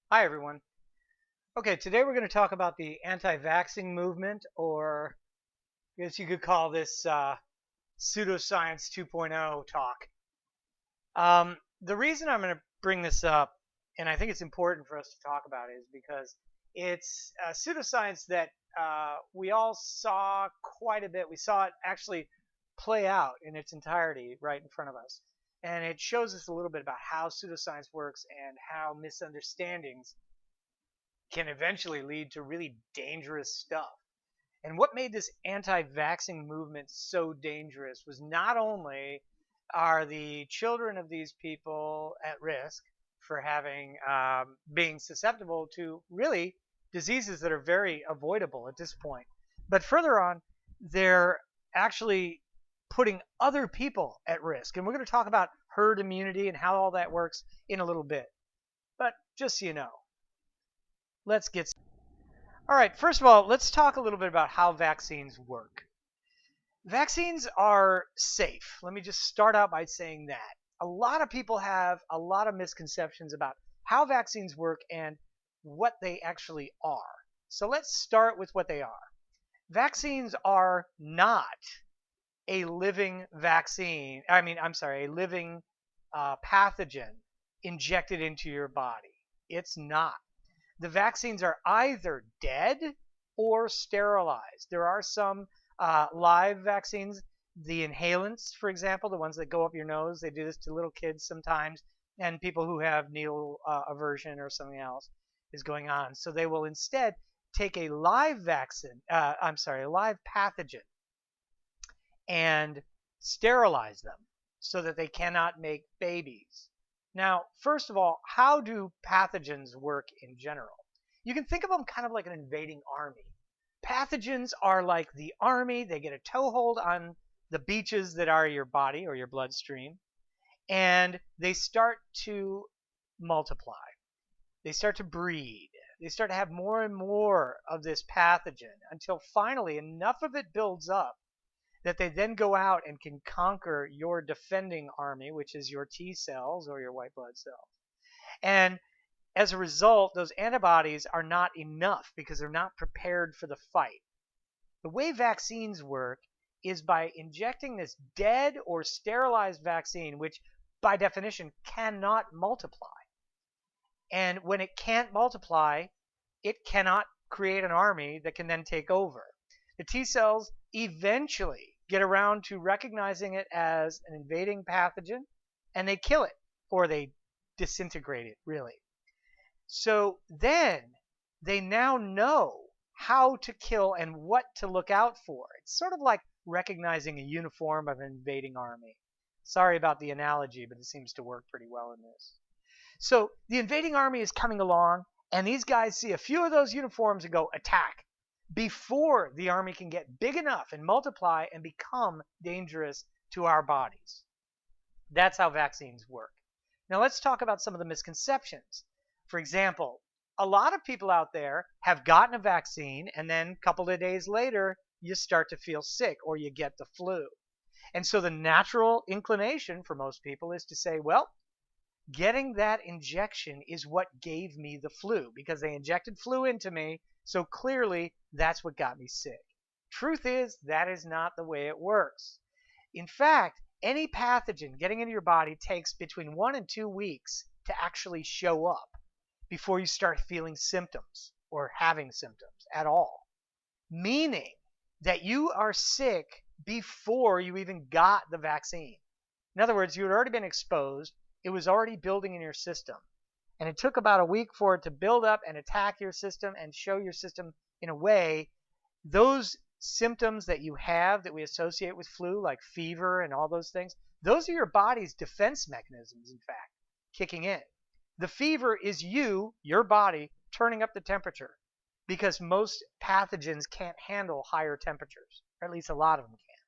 Hi, everyone. Okay, today we're going to talk about the anti-vaxxing movement, or I guess you could call this pseudoscience 2.0 talk. The reason I'm going to bring this up, and I think it's important for us to talk about it, is because it's pseudoscience that we all saw quite a bit. We saw it actually play out in its entirety right in front of us. And it shows us a little bit about how pseudoscience works and how misunderstandings can eventually lead to really dangerous stuff. And what made this anti-vaxxing movement so dangerous was not only are the children of these people at risk for having being susceptible to really diseases that are very avoidable at this point, but further on, they're actually putting other people at risk. And we're going to talk about herd immunity and how all that works in a little bit. But just so you know, let's get all right, first of all, let's talk a little bit about how vaccines work. Vaccines are safe. Let me just start out by saying that. A lot of people have a lot of misconceptions about how vaccines work and what they actually are. So let's start with what they are. Vaccines are not a living vaccine. A living pathogen injected into your body. It's not. The vaccines are either dead or sterilized. There are some live vaccines, the inhalants, for example, the ones that go up your nose. They do this to little kids sometimes, and people who have needle aversion or something else is going on. So they will instead take a live a live pathogen and sterilize them so that they cannot make babies. Now, first of all, how do pathogens work in general? You can think of them kind of like an invading army. Pathogens are like the army. They get a toehold on the beaches that are your body or your bloodstream, and they start to multiply. They start to breed. They start to have more and more of this pathogen until finally enough of it builds up that they then go out and can conquer your defending army, which is your T cells or your white blood cells. And as a result, those antibodies are not enough because they're not prepared for the fight. The way vaccines work is by injecting this dead or sterilized vaccine, which by definition cannot multiply. And when it can't multiply, it cannot create an army that can then take over. The T cells eventually get around to recognizing it as an invading pathogen, and they kill it, or they disintegrate it, really. So then they now know how to kill and what to look out for. It's sort of like recognizing a uniform of an invading army. Sorry about the analogy, but it seems to work pretty well in this. So the invading army is coming along, and these guys see a few of those uniforms and go attack before the army can get big enough and multiply and become dangerous to our bodies. That's how vaccines work. Now let's talk about some of the misconceptions. For example, a lot of people out there have gotten a vaccine and then a couple of days later you start to feel sick or you get the flu. And so the natural inclination for most people is to say, well, getting that injection is what gave me the flu because they injected flu into me, so clearly that's what got me sick. Truth is, that is not the way it works. In fact, any pathogen getting into your body takes between 1 and 2 weeks to actually show up before you start feeling symptoms or having symptoms at all. Meaning that you are sick before you even got the vaccine. In other words, you had already been exposed. It was already building in your system. And it took about a week for it to build up and attack your system and show your system in a way. Those symptoms that you have that we associate with flu, like fever and all those things, those are your body's defense mechanisms, in fact, kicking in. The fever is your body, turning up the temperature because most pathogens can't handle higher temperatures, or at least a lot of them can.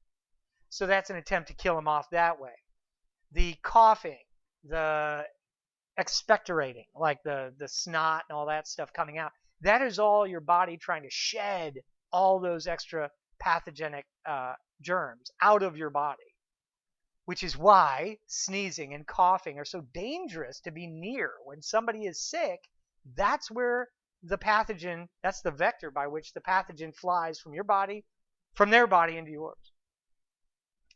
So that's an attempt to kill them off that way. The coughing, the expectorating, like the snot and all that stuff coming out, that is all your body trying to shed all those extra pathogenic germs out of your body, which is why sneezing and coughing are so dangerous to be near. When somebody is sick, That's where the pathogen, that's the vector by which the pathogen flies from your body, from their body into yours.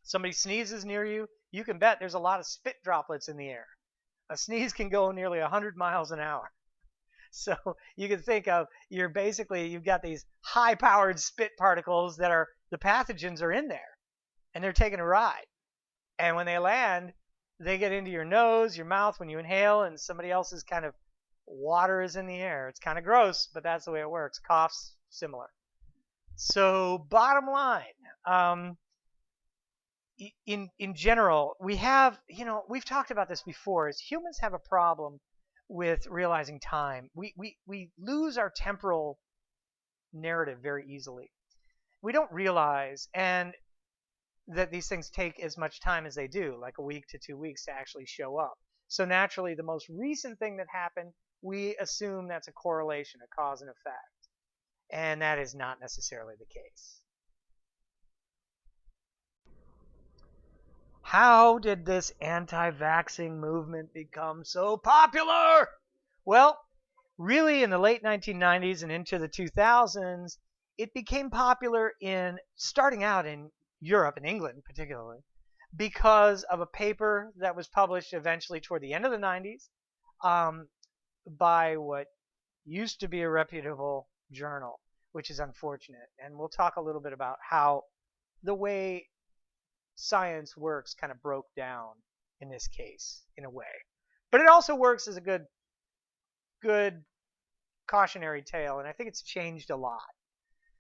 Somebody sneezes near you, you can bet there's a lot of spit droplets in the air. A sneeze can go nearly 100 miles an hour. So you can think of, you've got these high-powered spit particles that are, the pathogens are in there, and they're taking a ride. And when they land, they get into your nose, your mouth when you inhale, and somebody else's kind of water is in the air. It's kind of gross, but that's the way it works. Coughs, similar. So bottom line, in general, we've talked about this before, is humans have a problem with realizing time. We lose our temporal narrative very easily. We don't realize and that these things take as much time as they do, like a week to 2 weeks to actually show up. So naturally, the most recent thing that happened, we assume that's a correlation, a cause and effect. And that is not necessarily the case. How did this anti-vaxxing movement become so popular? Well, really in the late 1990s and into the 2000s, it became popular starting out in Europe, in England particularly, because of a paper that was published eventually toward the end of the 90s by what used to be a reputable journal, which is unfortunate. And we'll talk a little bit about how the way science works kind of broke down in this case, in a way. But it also works as a good cautionary tale, and I think it's changed a lot.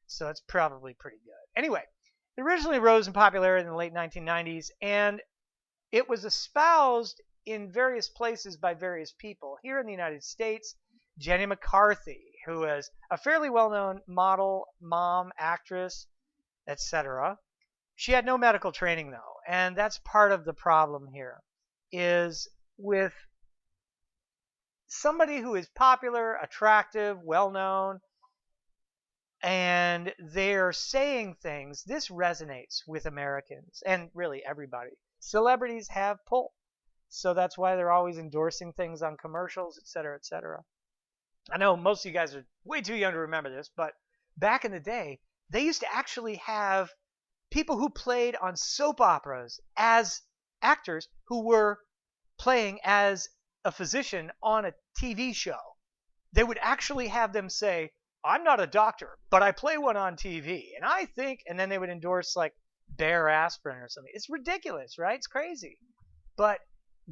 So it's probably pretty good. Anyway, it originally rose in popularity in the late 1990s, and it was espoused in various places by various people. Here in the United States, Jenny McCarthy, who is a fairly well-known model, mom, actress, etc. She had no medical training, though, and that's part of the problem here, is with somebody who is popular, attractive, well-known, and they're saying things. This resonates with Americans and really everybody. Celebrities have pull, so that's why they're always endorsing things on commercials, etc., etc. I know most of you guys are way too young to remember this, but back in the day, they used to actually have people who played on soap operas as actors who were playing as a physician on a TV show. They would actually have them say, I'm not a doctor, but I play one on TV. And I think, and then they would endorse like Bayer aspirin or something. It's ridiculous, right? It's crazy. But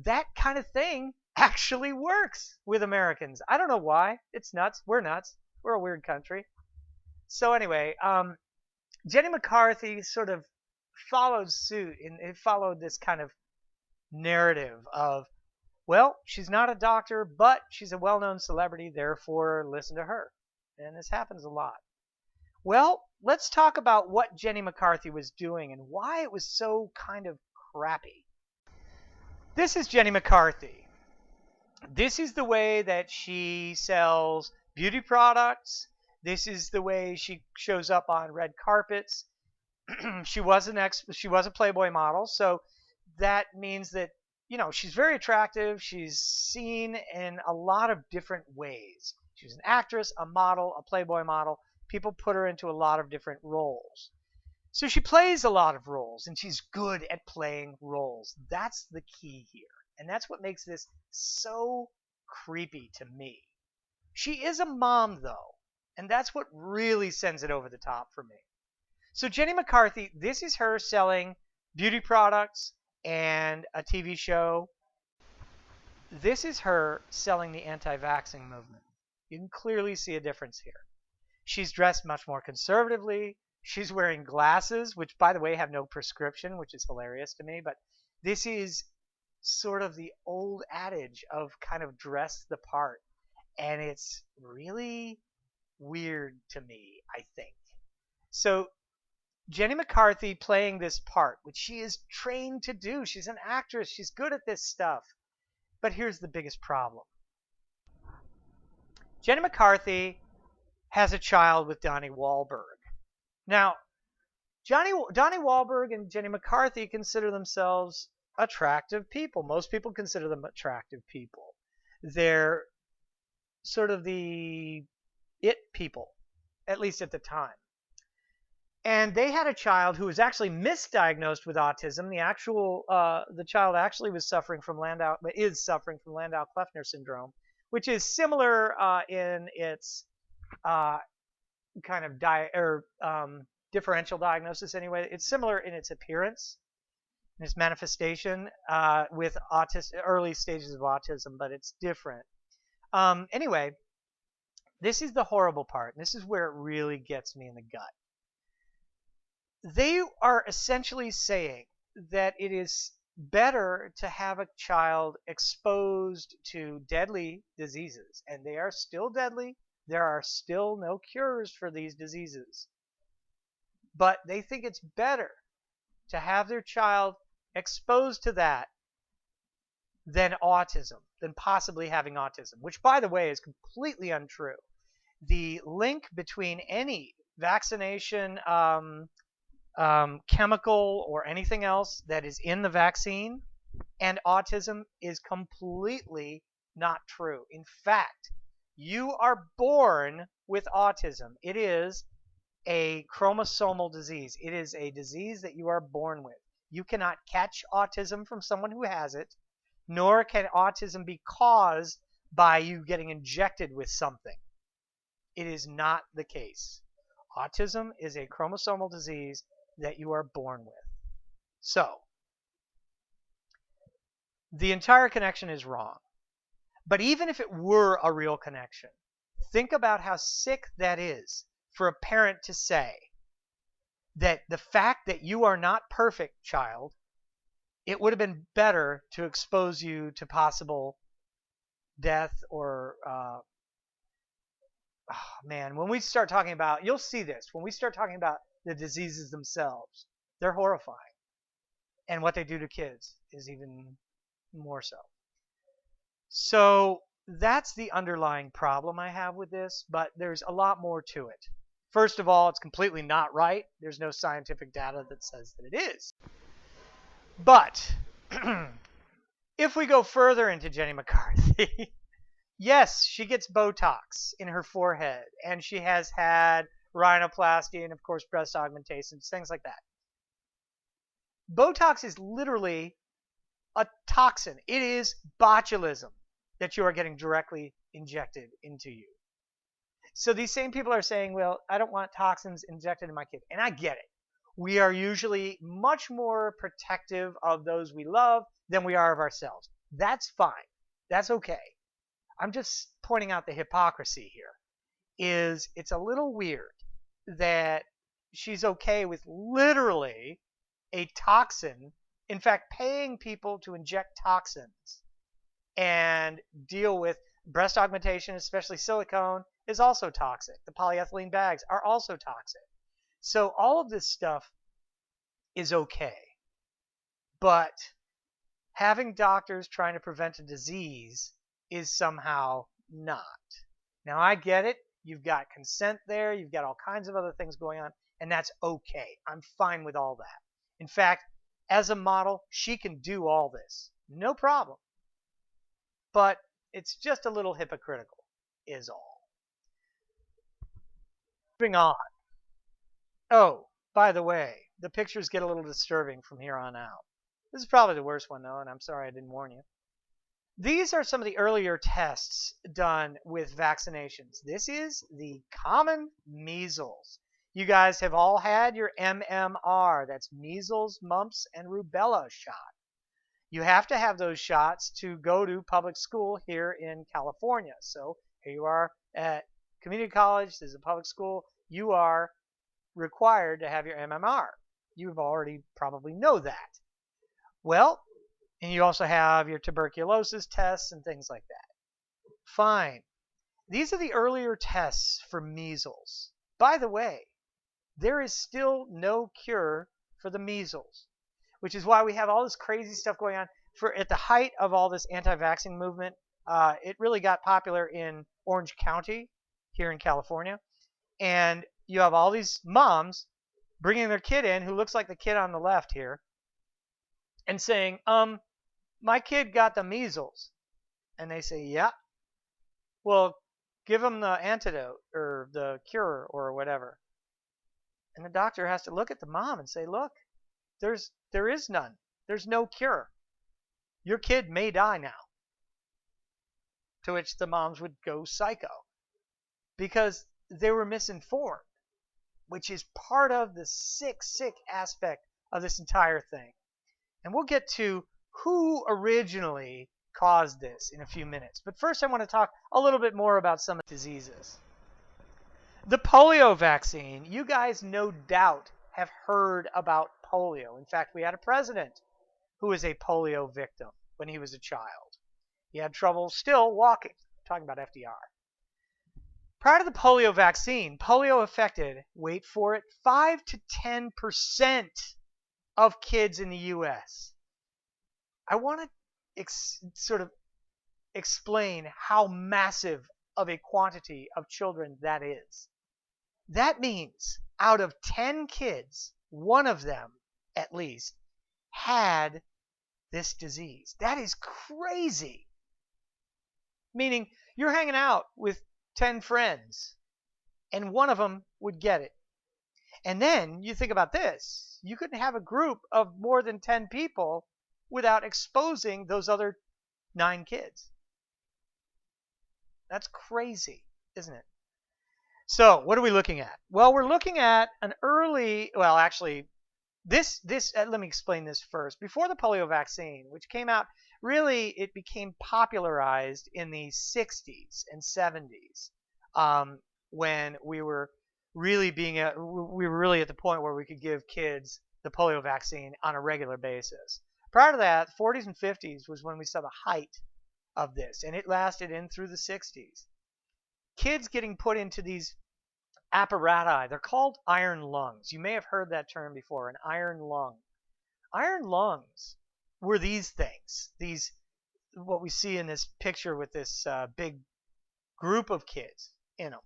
that kind of thing actually works with Americans. I don't know why. It's nuts. We're nuts. We're a weird country. So anyway, Jenny McCarthy sort of followed suit, and it followed this kind of narrative of, well, she's not a doctor, but she's a well-known celebrity, therefore listen to her. And this happens a lot. Well, let's talk about what Jenny McCarthy was doing and why it was so kind of crappy. This is Jenny McCarthy. This is the way that she sells beauty products. This is the way she shows up on red carpets. She was a Playboy model, so that means that, she's very attractive. She's seen in a lot of different ways. She's an actress, a model, a Playboy model. People put her into a lot of different roles. So she plays a lot of roles, and she's good at playing roles. That's the key here. And that's what makes this so creepy to me. She is a mom, though, and that's what really sends it over the top for me. So Jenny McCarthy, this is her selling beauty products and a TV show. This is her selling the anti-vaxxing movement. You can clearly see a difference here. She's dressed much more conservatively. She's wearing glasses, which, by the way, have no prescription, which is hilarious to me. But this is sort of the old adage of kind of dress the part. And it's really weird to me, I think. So Jenny McCarthy playing this part, which she is trained to do. She's an actress. She's good at this stuff. But here's the biggest problem. Jenny McCarthy has a child with Donnie Wahlberg. Now, Donnie Wahlberg and Jenny McCarthy consider themselves attractive people. Most people consider them attractive people. They're sort of the it people, at least at the time. And they had a child who was actually misdiagnosed with autism. The child actually was suffering from is suffering from Landau-Kleffner syndrome, which is similar in its uh, kind of differential diagnosis. Anyway, it's similar in its appearance, in its manifestation with early stages of autism, but it's different. Anyway, this is the horrible part. And this is where it really gets me in the gut. They are essentially saying that it is better to have a child exposed to deadly diseases, and they are still deadly. There are still no cures for these diseases. But they think it's better to have their child exposed to that than possibly having autism, which, by the way, is completely untrue. The link between any vaccination chemical or anything else that is in the vaccine and autism is completely not true. In fact, you are born with autism. It is a chromosomal disease. It is a disease that you are born with. You cannot catch autism from someone who has it, nor can autism be caused by you getting injected with something. It is not the case. Autism is a chromosomal disease that you are born with. So, the entire connection is wrong. But even if it were a real connection, think about how sick that is for a parent to say that the fact that you are not perfect, child, it would have been better to expose you to possible death or man, when we start talking about, you'll see this, when we start talking about the diseases themselves, they're horrifying. And what they do to kids is even more so. So that's the underlying problem I have with this, but there's a lot more to it. First of all, it's completely not right. There's no scientific data that says that it is. But if we go further into Jenny McCarthy, yes, she gets Botox in her forehead, and she has had rhinoplasty and, of course, breast augmentations, things like that. Botox is literally a toxin. It is botulism that you are getting directly injected into you. So these same people are saying, well, I don't want toxins injected in my kid. And I get it. We are usually much more protective of those we love than we are of ourselves. That's fine. That's okay. I'm just pointing out the hypocrisy here. It's a little weird that she's okay with literally a toxin, in fact, paying people to inject toxins and deal with breast augmentation, especially silicone, is also toxic. The polyethylene bags are also toxic. So all of this stuff is okay. But having doctors trying to prevent a disease is somehow not. Now, I get it. You've got consent there. You've got all kinds of other things going on, and that's okay. I'm fine with all that. In fact, as a model, she can do all this. No problem. But it's just a little hypocritical, is all. Moving on. Oh, by the way, the pictures get a little disturbing from here on out. This is probably the worst one, though, and I'm sorry I didn't warn you. These are some of the earlier tests done with vaccinations. This is the common measles. You guys have all had your MMR. That's measles, mumps, and rubella shot. You have to have those shots to go to public school here in California. So here you are at community college. This is a public school. You are required to have your MMR. You've already probably know that. Well, and you also have your tuberculosis tests and things like that. Fine. These are the earlier tests for measles. By the way, there is still no cure for the measles, which is why we have all this crazy stuff going on. At the height of all this anti-vaxxing movement, it really got popular in Orange County here in California. And you have all these moms bringing their kid in who looks like the kid on the left here and saying, my kid got the measles. And they say, yeah. Well, Give them the antidote or the cure or whatever. And the doctor has to look at the mom and say, look, there is none. There's no cure. Your kid may die now. To which the moms would go psycho because they were misinformed, which is part of the sick aspect of this entire thing. And we'll get to who originally caused this in a few minutes. But first I want to talk a little bit more about some diseases. The polio vaccine, you guys no doubt have heard about polio. In fact, we had a president who was a polio victim when he was a child. He had trouble still walking. I'm talking about FDR. Prior to the polio vaccine, polio affected, wait for it, 5 to 10% of kids in the U.S. I want to sort of explain how massive of a quantity of children that is. That means out of 10 kids, one of them at least had this disease. That is crazy. Meaning you're hanging out with 10 friends and one of them would get it. And then you think about this. You couldn't have a group of more than 10 people without exposing those other 9 kids. That's crazy, isn't it? So what are we looking at? Well, we're looking at an early, well, actually, let me explain this first. Before the polio vaccine, which came out, really it became popularized in the 60s and 70s when we were really at the point where we could give kids the polio vaccine on a regular basis. Prior to that, 40s and 50s was when we saw the height of this, and it lasted in through the 60s. Kids getting put into these apparati, they're called iron lungs. You may have heard that term before, an iron lung. Iron lungs were these things, what we see in this picture with this big group of kids in them.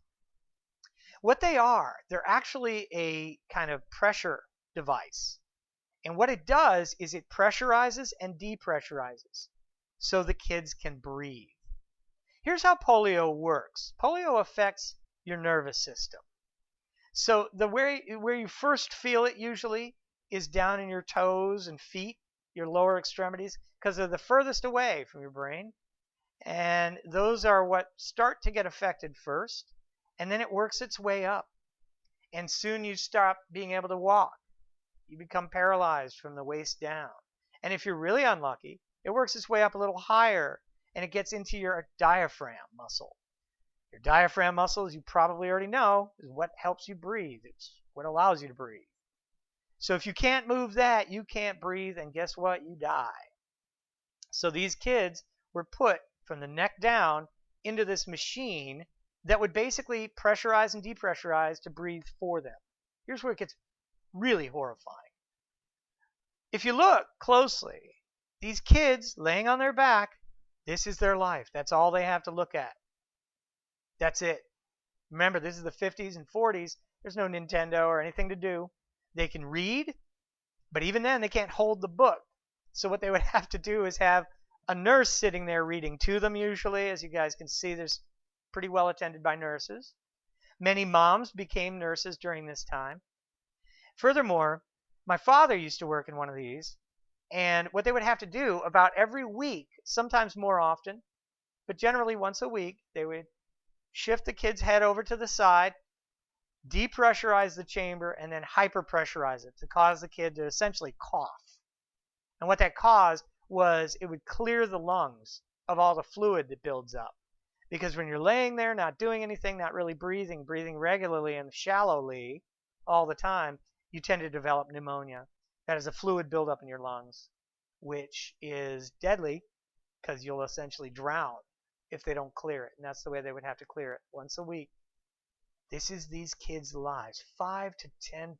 What they are, they're actually a kind of pressure device. And what it does is it pressurizes and depressurizes so the kids can breathe. Here's how polio works. Polio affects your nervous system. So the where you first feel it usually is down in your toes and feet, your lower extremities, because they're the furthest away from your brain. And those are what start to get affected first, and then it works its way up. And soon you stop being able to walk. You become paralyzed from the waist down. And if you're really unlucky, it works its way up a little higher, and it gets into your diaphragm muscle. Your diaphragm muscle, as you probably already know, is what helps you breathe. It's what allows you to breathe. So if you can't move that, you can't breathe, and guess what? You die. So these kids were put from the neck down into this machine that would basically pressurize and depressurize to breathe for them. Here's where it gets really horrifying. If you look closely, these kids laying on their back, this is their life. That's all they have to look at. That's it. Remember, this is the 50s and 40s. There's no Nintendo or anything to do. They can read, but even then they can't hold the book. So what they would have to do is have a nurse sitting there reading to them usually. As you guys can see, there's pretty well attended by nurses. Many moms became nurses during this time. Furthermore, my father used to work in one of these, and what they would have to do about every week, sometimes more often, but generally once a week, they would shift the kid's head over to the side, depressurize the chamber, and then hyperpressurize it to cause the kid to essentially cough. And what that caused was it would clear the lungs of all the fluid that builds up. Because when you're laying there, not doing anything, not really breathing regularly and shallowly all the time, you tend to develop pneumonia. That is a fluid buildup in your lungs, which is deadly because you'll essentially drown if they don't clear it. And that's the way they would have to clear it, once a week. This is these kids' lives, 5 to 10%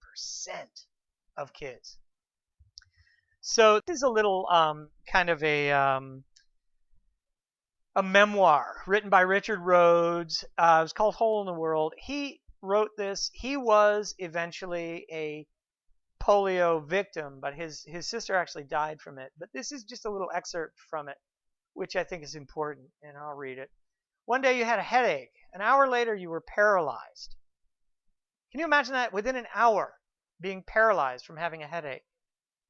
of kids. So this is a little kind of a memoir written by Richard Rhodes. It was called Hole in the World. He wrote this. He was eventually a polio victim, but his sister actually died from it. But this is just a little excerpt from it, which I think is important, and I'll read it. One day you had a headache, An hour later, you were paralyzed. Can you imagine that? Within an hour, being paralyzed from having a headache.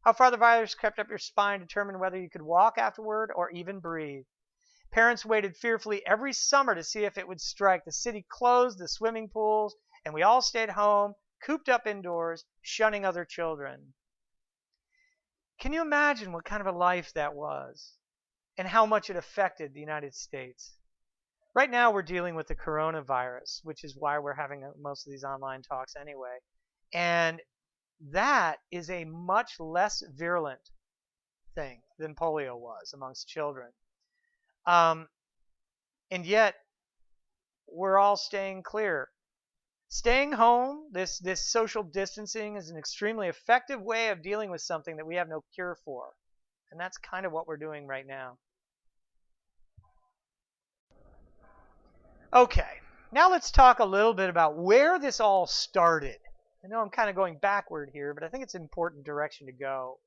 How far the virus crept up your spine determined whether you could walk afterward or even breathe. Parents waited fearfully every summer to see if it would strike. The city closed the swimming pools, and we all stayed home, cooped up indoors, shunning other children. Can you imagine what kind of a life that was and how much it affected the United States? Right now, we're dealing with the coronavirus, which is why we're having most of these online talks anyway. And that is a much less virulent thing than polio was amongst children. And yet, we're all staying clear. Staying home, this social distancing, is an extremely effective way of dealing with something that we have no cure for. And that's kind of what we're doing right now. Okay, now let's talk a little bit about where this all started. I know I'm kind of going backward here, but I think it's an important direction to go.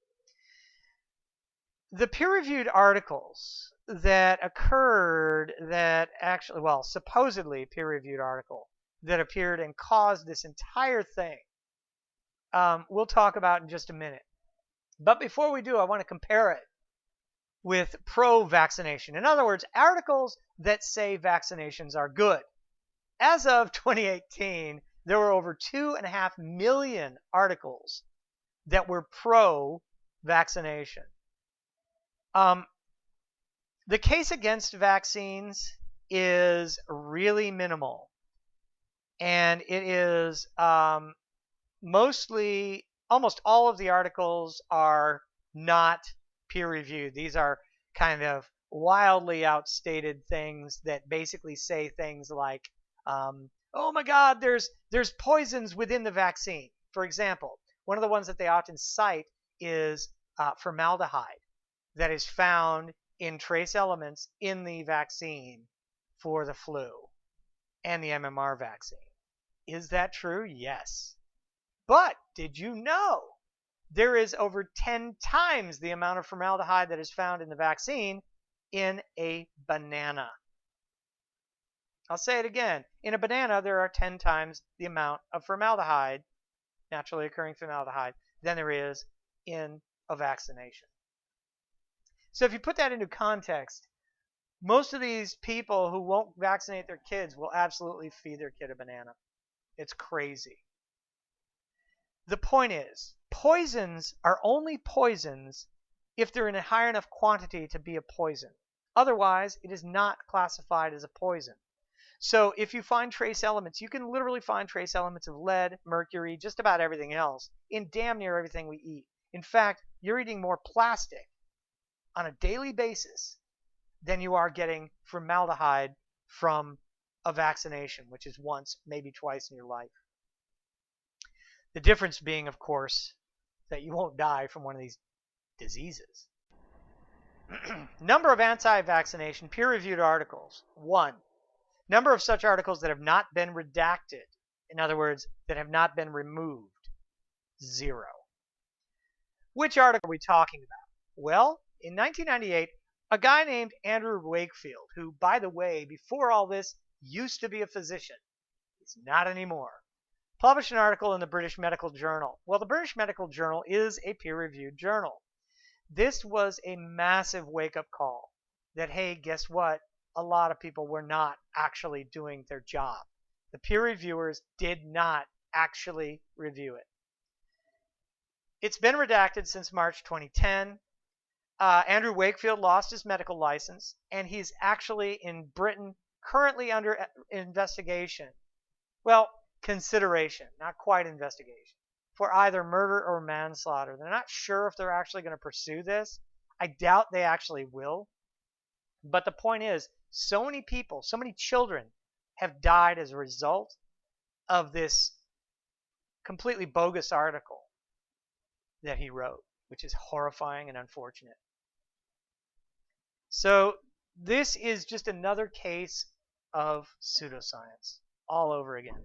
The peer-reviewed articles that occurred that actually, well, supposedly peer-reviewed article that appeared and caused this entire thing, we'll talk about in just a minute. But before we do, I want to compare it with pro-vaccination. In other words, articles that say vaccinations are good. As of 2018, there were over 2.5 million articles that were pro-vaccination. The case against vaccines is really minimal. And it is mostly, almost all of the articles are not peer-reviewed. These are kind of wildly outstated things that basically say things like, oh my God, there's poisons within the vaccine. For example, one of the ones that they often cite is formaldehyde that is found in trace elements in the vaccine for the flu and the MMR vaccine. Is that true? Yes. But did you know there is over 10 times the amount of formaldehyde that is found in the vaccine in a banana? I'll say it again. In a banana, there are 10 times the amount of formaldehyde, naturally occurring formaldehyde, than there is in a vaccination. So if you put that into context, most of these people who won't vaccinate their kids will absolutely feed their kid a banana. It's crazy. The point is, poisons are only poisons if they're in a high enough quantity to be a poison. Otherwise, it is not classified as a poison. So if you find trace elements, you can literally find trace elements of lead, mercury, just about everything else in damn near everything we eat. In fact, you're eating more plastic on a daily basis than you are getting formaldehyde from a vaccination, which is once, maybe twice in your life. The difference being, of course, that you won't die from one of these diseases. Number of anti-vaccination peer-reviewed articles, 1. Number of such articles that have not been redacted, in other words, that have not been removed, 0. Which article are we talking about? Well, in 1998, a guy named Andrew Wakefield, who, by the way, before all this, used to be a physician, he's not anymore, published an article in the British Medical Journal. Well, the British Medical Journal is a peer-reviewed journal. This was a massive wake-up call that, hey, guess what? A lot of people were not actually doing their job. The peer reviewers did not actually review it. It's been redacted since March 2010. Andrew Wakefield lost his medical license, and he's actually in Britain currently under investigation. Well, consideration, not quite investigation, for either murder or manslaughter. They're not sure if they're actually going to pursue this. I doubt they actually will. But the point is, so many people, so many children have died as a result of this completely bogus article that he wrote, which is horrifying and unfortunate. So this is just another case of pseudoscience all over again.